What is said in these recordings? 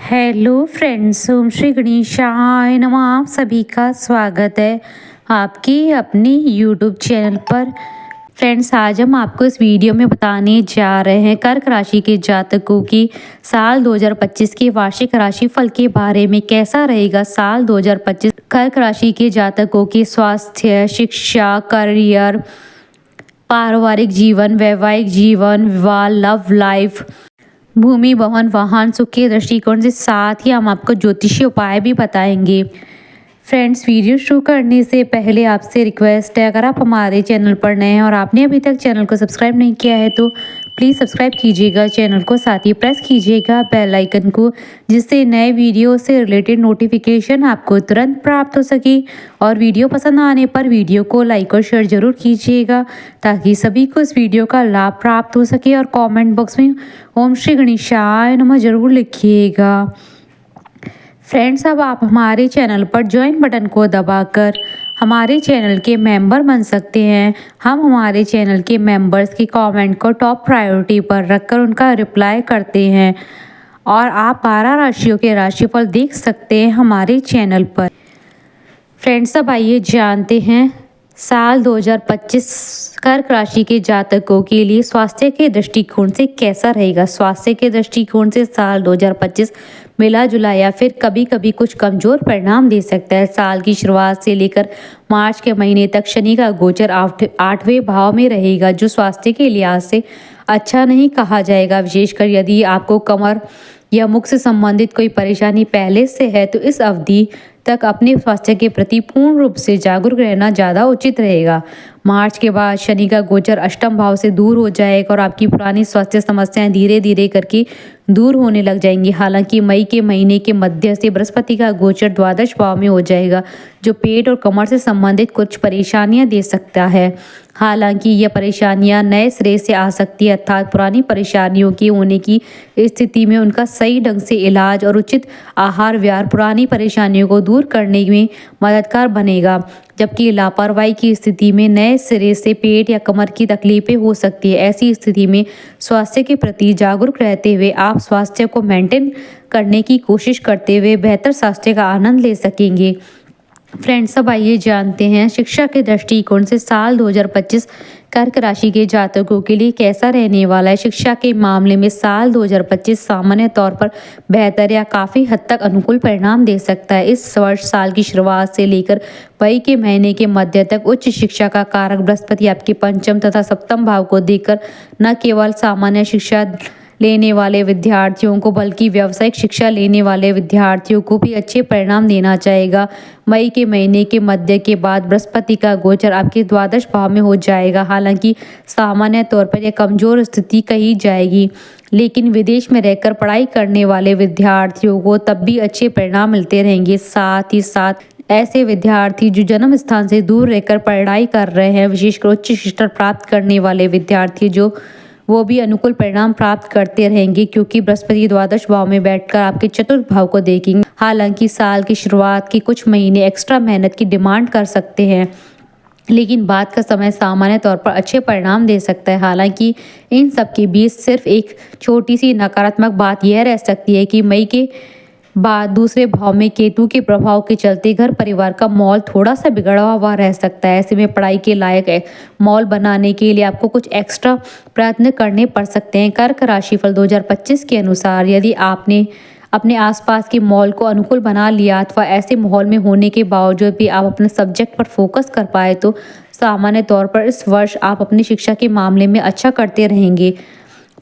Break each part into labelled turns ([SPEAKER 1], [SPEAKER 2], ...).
[SPEAKER 1] Hello friends, ओम श्री गणेशाय नमः। आप सभी का स्वागत है आपकी अपनी यूट्यूब चैनल पर। फ्रेंड्स, आज हम आपको इस वीडियो में बताने जा रहे हैं कर्क राशि के जातकों की साल 2025 के वार्षिक राशिफल के बारे में। कैसा रहेगा साल 2025 कर्क राशि के जातकों के स्वास्थ्य, शिक्षा, करियर, पारिवारिक जीवन, वैवाहिक जीवन, विवाह, लव लाइफ, भूमि, भवन, वाहन, सुख के दृष्टिकोण से साथ ही हम आपको ज्योतिषीय उपाय भी बताएंगे। फ्रेंड्स, वीडियो शुरू करने से पहले आपसे रिक्वेस्ट है, अगर आप हमारे चैनल पर नए हैं और आपने अभी तक चैनल को सब्सक्राइब नहीं किया है तो प्लीज़ सब्सक्राइब कीजिएगा चैनल को, साथ ही प्रेस कीजिएगा बेल आइकन को, जिससे नए वीडियो से रिलेटेड नोटिफिकेशन आपको तुरंत प्राप्त हो सके। और वीडियो पसंद आने पर वीडियो को लाइक और शेयर ज़रूर कीजिएगा ताकि सभी को इस वीडियो का लाभ प्राप्त हो सके। और कमेंट बॉक्स में ओम श्री गणेशाय नमः जरूर लिखिएगा। फ्रेंड्स, अब आप हमारे चैनल पर ज्वाइन बटन को दबाकर हमारे चैनल के मेंबर बन सकते हैं। हम हमारे चैनल के मेंबर्स की कमेंट को टॉप प्रायोरिटी पर रखकर उनका रिप्लाई करते हैं और आप 12 राशियों के राशिफल देख सकते हैं हमारे चैनल पर। फ्रेंड्स, अब आइए जानते हैं साल 2025 कर्क राशि के जातकों के लिए स्वास्थ्य के दृष्टिकोण से कैसा रहेगा। स्वास्थ्य के दृष्टिकोण से साल 2025 मिला जुला या फिर कभी कभी कुछ कमजोर परिणाम दे सकता है। साल की शुरुआत से लेकर मार्च के महीने तक शनि का गोचर 8वें भाव में रहेगा, जो स्वास्थ्य के लिहाज से अच्छा नहीं कहा जाएगा। विशेषकर यदि आपको कमर या मुख से संबंधित कोई परेशानी पहले से है तो इस अवधि तक अपने स्वास्थ्य के प्रति पूर्ण रूप से जागरूक रहना ज़्यादा उचित रहेगा। मार्च के बाद शनि का गोचर अष्टम भाव से दूर हो जाएगा और आपकी पुरानी स्वास्थ्य समस्याएं धीरे धीरे करके दूर होने लग जाएंगी। हालांकि मई के महीने के मध्य से बृहस्पति का गोचर द्वादश भाव में हो जाएगा, जो पेट और कमर से संबंधित कुछ परेशानियां दे सकता है। हालांकि यह परेशानियां नए सिरे से आ सकती है, अर्थात पुरानी परेशानियों की होने की स्थिति में उनका सही ढंग से इलाज और उचित आहार विहार पुरानी परेशानियों को दूर करने में मददगार बनेगा। जबकि लापरवाही की स्थिति में नए सिरे से पेट या कमर की तकलीफें हो सकती है। ऐसी स्थिति में स्वास्थ्य के प्रति जागरूक रहते हुए आप स्वास्थ्य को मेंटेन करने की कोशिश करते हुए बेहतर स्वास्थ्य का आनंद ले सकेंगे। फ्रेंड्स, अब आइए जानते हैं शिक्षा के दृष्टिकोण से साल 2025 कर्क राशि के जातकों के लिए कैसा रहने वाला है। शिक्षा के मामले में साल 2025 सामान्य तौर पर बेहतर या काफ़ी हद तक अनुकूल परिणाम दे सकता है। इस वर्ष साल की शुरुआत से लेकर मई के महीने के मध्य तक उच्च शिक्षा का कारक बृहस्पति आपके पंचम तथा सप्तम भाव को देखकर न केवल सामान्य शिक्षा लेने वाले विद्यार्थियों को बल्कि व्यावसायिक शिक्षा लेने वाले विद्यार्थियों को भी अच्छे परिणाम देना चाहेगा। मई के महीने के मध्य के बाद बृहस्पति का गोचर आपके द्वादश भाव में हो जाएगा। हालांकि सामान्य तौर पर यह कमजोर स्थिति कही जाएगी, लेकिन विदेश में रहकर पढ़ाई करने वाले विद्यार्थियों को तब भी अच्छे परिणाम मिलते रहेंगे। साथ ही साथ ऐसे विद्यार्थी जो जन्म स्थान से दूर रहकर पढ़ाई कर रहे हैं, विशेषकर उच्च शिक्षा प्राप्त करने वाले विद्यार्थी वो भी अनुकूल परिणाम प्राप्त करते रहेंगे, क्योंकि बृहस्पति द्वादश भाव में बैठकर आपके चतुर्थ भाव को देखेंगे। हालांकि साल की शुरुआत के कुछ महीने एक्स्ट्रा मेहनत की डिमांड कर सकते हैं, लेकिन बाद का समय सामान्य तौर पर अच्छे परिणाम दे सकता है। हालांकि इन सब के बीच सिर्फ एक छोटी सी नकारात्मक बात यह रह सकती है कि मई के बाद दूसरे भाव में केतु के प्रभाव के चलते घर परिवार का माहौल थोड़ा सा बिगड़ा हुआ रह सकता है। ऐसे में पढ़ाई के लायक माहौल बनाने के लिए आपको कुछ एक्स्ट्रा प्रयत्न करने पड़ सकते हैं। कर्क राशिफल 2025 के अनुसार यदि आपने अपने आसपास के माहौल को अनुकूल बना लिया अथवा ऐसे माहौल में होने के बावजूद भी आप अपने सब्जेक्ट पर फोकस कर पाए तो सामान्य तौर पर इस वर्ष आप अपनी शिक्षा के मामले में अच्छा करते रहेंगे।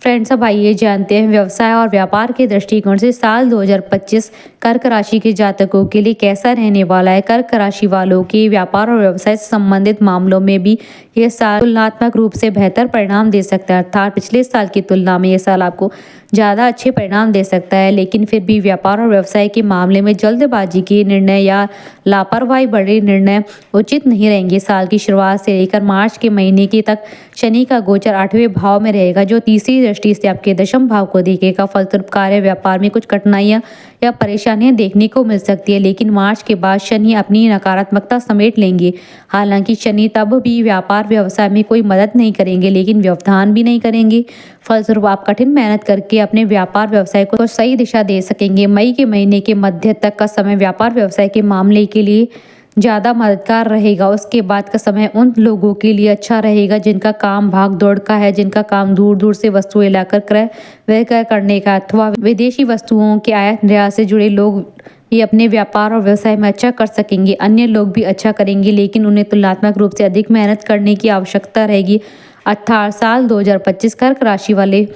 [SPEAKER 1] फ्रेंड्स, अब आइए जानते हैं व्यवसाय और व्यापार के दृष्टिकोण से साल 2025 कर्क राशि के जातकों के लिए कैसा रहने वाला है। कर्क राशि वालों के व्यापार और व्यवसाय से संबंधित मामलों में भी यह साल तुलनात्मक रूप से बेहतर परिणाम दे सकता है, अर्थात पिछले साल की तुलना में यह साल आपको ज़्यादा अच्छे परिणाम दे सकता है। लेकिन फिर भी व्यापार और व्यवसाय के मामले में जल्दबाजी के निर्णय या लापरवाही बड़े निर्णय उचित नहीं रहेंगे। साल की शुरुआत से लेकर मार्च के महीने के तक शनि का गोचर 8वें भाव में रहेगा, जो तीसरी दृष्टि से आपके दशम भाव को देखेगा। फलस्वरूप कार्य व्यापार में कुछ कठिनाइयाँ या परेशानियां देखने को मिल सकती है, लेकिन मार्च के बाद शनि अपनी नकारात्मकता समेट लेंगे। हालांकि शनि तब भी व्यापार व्यवसाय में कोई मदद नहीं करेंगे, लेकिन व्यवधान भी नहीं करेंगे। फलस्वरूप आप कठिन मेहनत करके अपने व्यापार व्यवसाय को सही दिशा दे सकेंगे। मई के महीने के मध्य तक का समय व्यापार व्यवसाय के मामले के लिए ज़्यादा मददगार रहेगा। उसके बाद का समय उन लोगों के लिए अच्छा रहेगा जिनका काम भाग दौड़ का है, जिनका काम दूर दूर से वस्तुएं लाकर क्रय विक्रय करने का अथवा विदेशी वस्तुओं के आयात निर्यात से जुड़े लोग ये अपने व्यापार और व्यवसाय में अच्छा कर सकेंगे। अन्य लोग भी अच्छा करेंगे, लेकिन उन्हें तुलनात्मक रूप से अधिक मेहनत करने की आवश्यकता रहेगी। अर्थात साल 2025 कर्क राशि वाले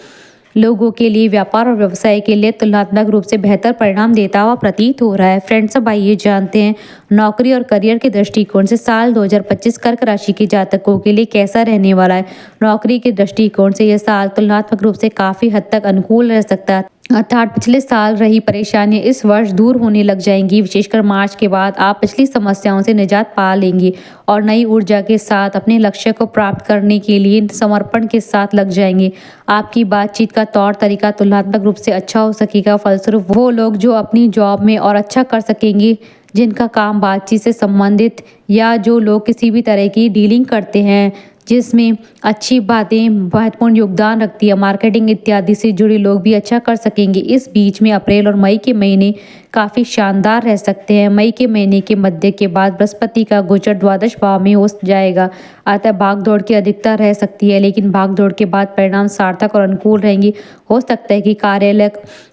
[SPEAKER 1] लोगों के लिए व्यापार और व्यवसाय के लिए तुलनात्मक रूप से बेहतर परिणाम देता हुआ प्रतीत हो रहा है। फ्रेंड्स, अब आइए जानते हैं नौकरी और करियर के दृष्टिकोण से साल 2025 कर्क राशि के जातकों के लिए कैसा रहने वाला है। नौकरी के दृष्टिकोण से यह साल तुलनात्मक रूप से काफी हद तक अनुकूल रह सकता है, अर्थात पिछले साल रही परेशानियां इस वर्ष दूर होने लग जाएंगी। विशेषकर मार्च के बाद आप पिछली समस्याओं से निजात पा लेंगे और नई ऊर्जा के साथ अपने लक्ष्य को प्राप्त करने के लिए समर्पण के साथ लग जाएंगे। आपकी बातचीत का तौर तरीका तुलनात्मक रूप से अच्छा हो सकेगा। फलस्वरूप वो लोग जो अपनी जॉब में और अच्छा कर सकेंगे, जिनका काम बातचीत से संबंधित या जो लोग किसी भी तरह की डीलिंग करते हैं जिसमें अच्छी बातें महत्वपूर्ण योगदान रखती है, मार्केटिंग इत्यादि से जुड़े लोग भी अच्छा कर सकेंगे। इस बीच में अप्रैल और मई के महीने काफ़ी शानदार रह सकते हैं। मई के महीने के मध्य के बाद बृहस्पति का गोचर द्वादश भाव में हो जाएगा, अतः भाग दौड़ की अधिकता रह सकती है, लेकिन भाग दौड़ के बाद परिणाम सार्थक और अनुकूल रहेंगे। हो सकता है कि कार्यालय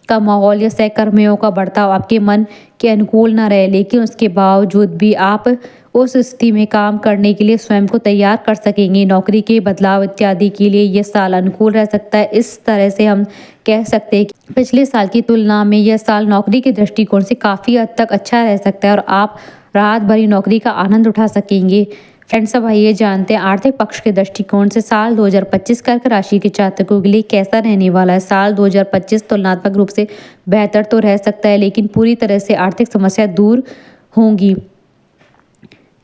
[SPEAKER 1] का माहौल या सहकर्मियों का बर्ताव आपके मन के अनुकूल न रहे, लेकिन उसके बावजूद भी आप उस स्थिति में काम करने के लिए स्वयं को तैयार कर सकेंगे। नौकरी के बदलाव इत्यादि के लिए यह साल अनुकूल रह सकता है। इस तरह से हम कह सकते हैं कि पिछले साल की तुलना में यह साल नौकरी के दृष्टिकोण से काफ़ी हद तक अच्छा रह सकता है और आप राहत भरी नौकरी का आनंद उठा सकेंगे। फ्रेंड्स, अब आइए जानते हैं आर्थिक पक्ष के दृष्टिकोण से साल 2025 कर्क राशि के जातकों के लिए कैसा रहने वाला है। साल 2025 तुलनात्मक रूप से बेहतर तो रह सकता है, लेकिन पूरी तरह से आर्थिक समस्या दूर होंगी,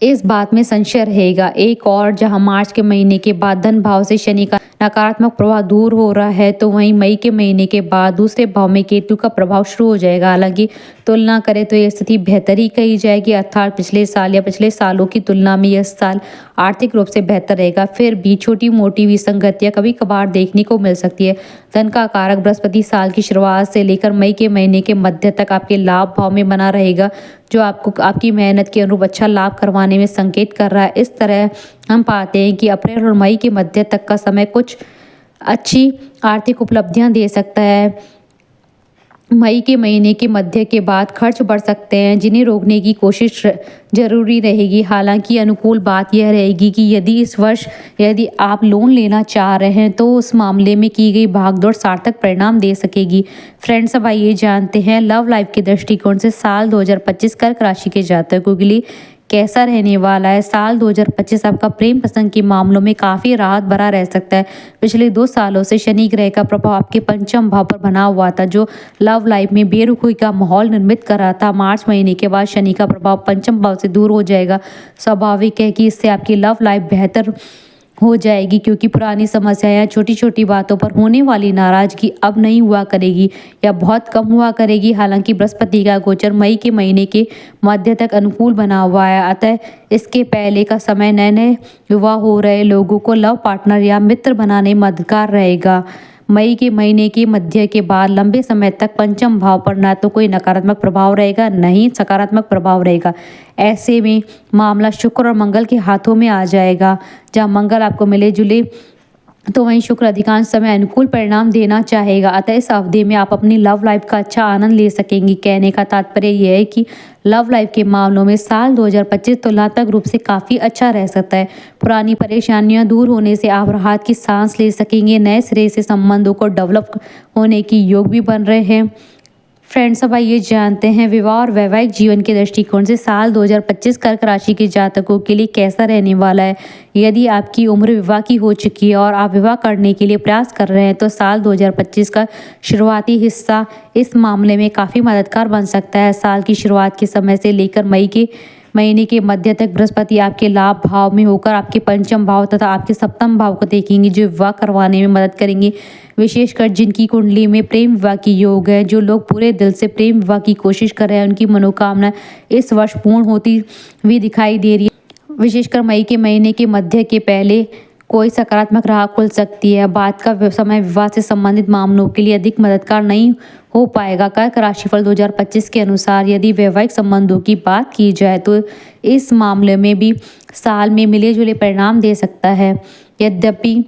[SPEAKER 1] इस बात में संशय रहेगा। एक और जहां मार्च के महीने के बाद धन भाव से शनि का नकारात्मक प्रभाव दूर हो रहा है, तो वहीं मई के महीने के बाद दूसरे भाव में केतु का प्रभाव शुरू हो जाएगा। हालांकि तुलना करें तो यह स्थिति बेहतर ही कही जाएगी, अर्थात पिछले साल या पिछले सालों की तुलना में यह साल आर्थिक रूप से बेहतर रहेगा। फिर भी छोटी मोटी विसंगतियां कभी कभार देखने को मिल सकती है। धन का कारक बृहस्पति साल की शुरुआत से लेकर मई के महीने के मध्य तक आपके लाभ भाव में बना रहेगा, जो आपको आपकी मेहनत के अनुरूप अच्छा लाभ करवाने में संकेत कर रहा है। इस तरह हम पाते हैं कि अप्रैल और मई के मध्य तक का समय कुछ अच्छी आर्थिक उपलब्धियां दे सकता है। मई के महीने के मध्य के बाद खर्च बढ़ सकते हैं, जिन्हें रोकने की कोशिश जरूरी रहेगी। हालांकि अनुकूल बात यह रहेगी कि यदि इस वर्ष यदि आप लोन लेना चाह रहे हैं तो उस मामले में की गई भागदौड़ सार्थक परिणाम दे सकेगी। फ्रेंड्स, अब आइए जानते हैं लव लाइफ के दृष्टिकोण से साल 2025 कर्क राशि के जातकों के लिए कैसा रहने वाला है। साल 2025 आपका प्रेम प्रसंग के मामलों में काफ़ी राहत भरा रह सकता है। पिछले 2 सालों से शनि ग्रह का प्रभाव आपके पंचम भाव पर बना हुआ था, जो लव लाइफ में बेरुखी का माहौल निर्मित कर रहा था। मार्च महीने के बाद शनि का प्रभाव पंचम भाव से दूर हो जाएगा। स्वाभाविक है कि इससे आपकी लव लाइफ बेहतर हो जाएगी, क्योंकि पुरानी समस्याएं छोटी छोटी बातों पर होने वाली नाराजगी अब नहीं हुआ करेगी या बहुत कम हुआ करेगी। हालांकि बृहस्पति का गोचर मई के महीने के मध्य तक अनुकूल बना हुआ है, अतः इसके पहले का समय नए नए विवाह हो रहे लोगों को लव पार्टनर या मित्र बनाने में मददगार रहेगा। मई के महीने के मध्य के बाद लंबे समय तक पंचम भाव पर ना तो कोई नकारात्मक प्रभाव रहेगा, न ही सकारात्मक प्रभाव रहेगा। ऐसे में मामला शुक्र और मंगल के हाथों में आ जाएगा। जहां मंगल आपको मिले जुले तो वहीं शुक्र अधिकांश समय अनुकूल परिणाम देना चाहेगा, अतः इस अवधि में आप अपनी लव लाइफ का अच्छा आनंद ले सकेंगी। कहने का तात्पर्य यह है कि लव लाइफ के मामलों में साल 2025 तुलनात्मक रूप से काफ़ी अच्छा रह सकता है। पुरानी परेशानियां दूर होने से आप राहत की सांस ले सकेंगे। नए सिरे से संबंधों को डेवलप होने की योग भी बन रहे हैं। फ्रेंड्स, अब आइए जानते हैं विवाह और वैवाहिक जीवन के दृष्टिकोण से साल 2025 कर्क राशि के जातकों के लिए कैसा रहने वाला है। यदि आपकी उम्र विवाह की हो चुकी है और आप विवाह करने के लिए प्रयास कर रहे हैं, तो साल 2025 का शुरुआती हिस्सा इस मामले में काफ़ी मददगार बन सकता है। साल की शुरुआत के समय से लेकर मई के महीने के मध्य तक बृहस्पति आपके लाभ भाव में होकर आपके पंचम भाव तथा आपके सप्तम भाव को देखेंगे, जो विवाह करवाने में मदद करेंगे। विशेषकर जिनकी कुंडली में प्रेम विवाह की योग है, जो लोग पूरे दिल से प्रेम विवाह की कोशिश कर रहे हैं, उनकी मनोकामना इस वर्ष पूर्ण होती हुई दिखाई दे रही है। विशेषकर मई के महीने के मध्य के पहले कोई सकारात्मक राह खुल सकती है। बाद का समय विवाह से संबंधित मामलों के लिए अधिक मददगार नहीं हो पाएगा। कर्क राशिफल 2025 के अनुसार यदि वैवाहिक संबंधों की बात की जाए तो इस मामले में भी साल में मिले जुले परिणाम दे सकता है। यद्यपि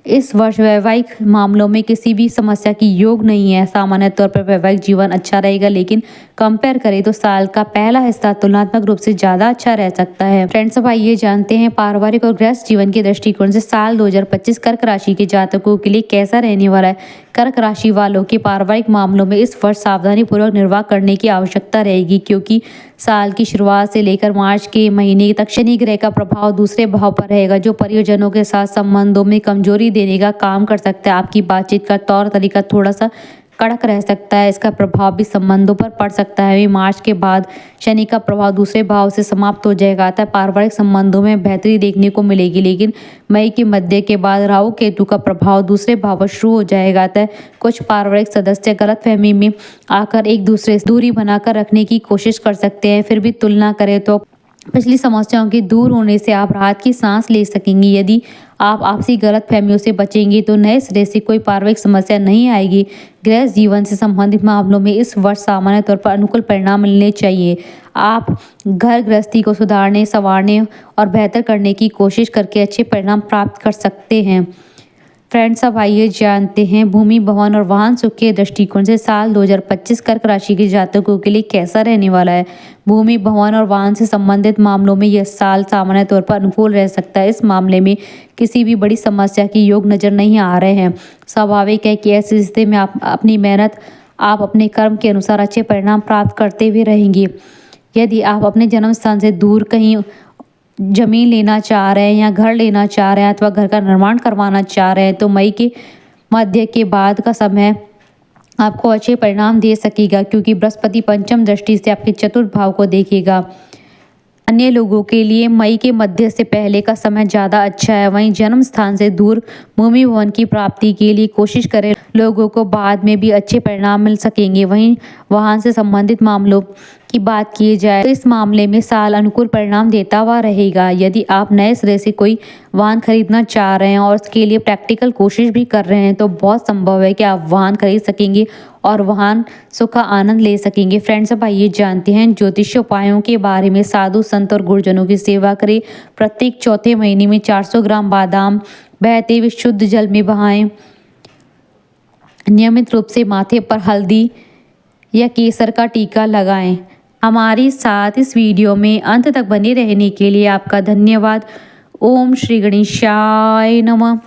[SPEAKER 1] इस वर्ष वैवाहिक मामलों में किसी भी समस्या की योग नहीं है। सामान्य तौर पर वैवाहिक जीवन अच्छा रहेगा, लेकिन कंपेयर करें तो साल का पहला हिस्सा तुलनात्मक रूप से ज़्यादा अच्छा रह सकता है। फ्रेंड्स, अब आइए जानते हैं पारिवारिक और गृहस्थ जीवन के दृष्टिकोण से साल 2025 कर्क राशि के जातकों के लिए कैसा रहने वाला है। कर्क राशि वालों के पारिवारिक मामलों में इस वर्ष सावधानी पूर्वक निर्वाह करने की आवश्यकता रहेगी, क्योंकि साल की शुरुआत से लेकर मार्च के महीने तक शनि ग्रह का प्रभाव दूसरे भाव पर रहेगा, जो परिजनों के साथ संबंधों में कमजोरी देने का काम कर सकता है। आपकी बातचीत का तौर तरीका थोड़ा सा कड़क रह सकता है, इसका प्रभाव भी संबंधों पर पड़ सकता है। मार्च के बाद शनि का प्रभाव दूसरे भाव से समाप्त हो जाएगा, अतः पारिवारिक संबंधों में बेहतरी देखने को मिलेगी। लेकिन मई के मध्य के बाद राहु केतु का प्रभाव दूसरे भाव पर शुरू हो जाएगा, अतः कुछ पारिवारिक सदस्य गलतफहमी में आकर एक दूसरे से दूरी बनाकर रखने की कोशिश कर सकते हैं। फिर भी तुलना करें तो पिछली समस्याओं के दूर होने से आप राहत की सांस ले सकेंगी। यदि आप आपसी गलतफहमियों से बचेंगी तो नए सिरे से कोई पारिवारिक समस्या नहीं आएगी। गृह जीवन से संबंधित मामलों में इस वर्ष सामान्य तौर पर अनुकूल परिणाम मिलने चाहिए। आप घर गृहस्थी को सुधारने, संवारने और बेहतर करने की कोशिश करके अच्छे परिणाम प्राप्त कर सकते हैं। फ्रेंड्स, अब आइए जानते हैं भूमि, भवन और वाहन सुख के दृष्टिकोण से साल 2025 कर्क राशि के जातकों के लिए कैसा रहने वाला है। भूमि, भवन और वाहन से संबंधित मामलों में यह साल सामान्य तौर पर अनुकूल रह सकता है। इस मामले में किसी भी बड़ी समस्या की योग नजर नहीं आ रहे हैं। स्वाभाविक है कि ऐसी स्थिति में आप अपने कर्म के अनुसार अच्छे परिणाम प्राप्त करते हुए रहेंगे। यदि आप अपने जन्म स्थान से दूर कहीं जमीन लेना चाह रहे हैं या घर लेना चाह रहे हैं अथवा घर का निर्माण करवाना चाह रहे हैं तो मई के मध्य के बाद का समय आपको अच्छे परिणाम दे सकेगा, क्योंकि बृहस्पति पंचम दृष्टि से आपके चतुर्थ भाव को देखेगा। अन्य लोगों के लिए मई के मध्य से पहले का समय ज़्यादा अच्छा है। वहीं जन्म स्थान से दूर भूमि भवन की प्राप्ति के लिए कोशिश करें लोगों को बाद में भी अच्छे परिणाम मिल सकेंगे। वहीं वाहन से संबंधित मामलों की बात की जाए तो इस मामले में साल अनुकूल परिणाम देता हुआ रहेगा। यदि आप नए सिरे से कोई वाहन खरीदना चाह रहे हैं और उसके लिए प्रैक्टिकल कोशिश भी कर रहे हैं तो बहुत संभव है कि आप वाहन खरीद सकेंगे और वाहन सुख का आनंद ले सकेंगे। फ्रेंड्स, अब आइए जानते हैं ज्योतिष उपायों के बारे में। साधु संत और गुरुजनों की सेवा करें। प्रत्येक चौथे महीने में 400 ग्राम बादाम बहते हुए शुद्ध जल में बहाएं। नियमित रूप से माथे पर हल्दी या केसर का टीका लगाएं। हमारे साथ इस वीडियो में अंत तक बने रहने के लिए आपका धन्यवाद। ओम श्री गणेशाय नमः।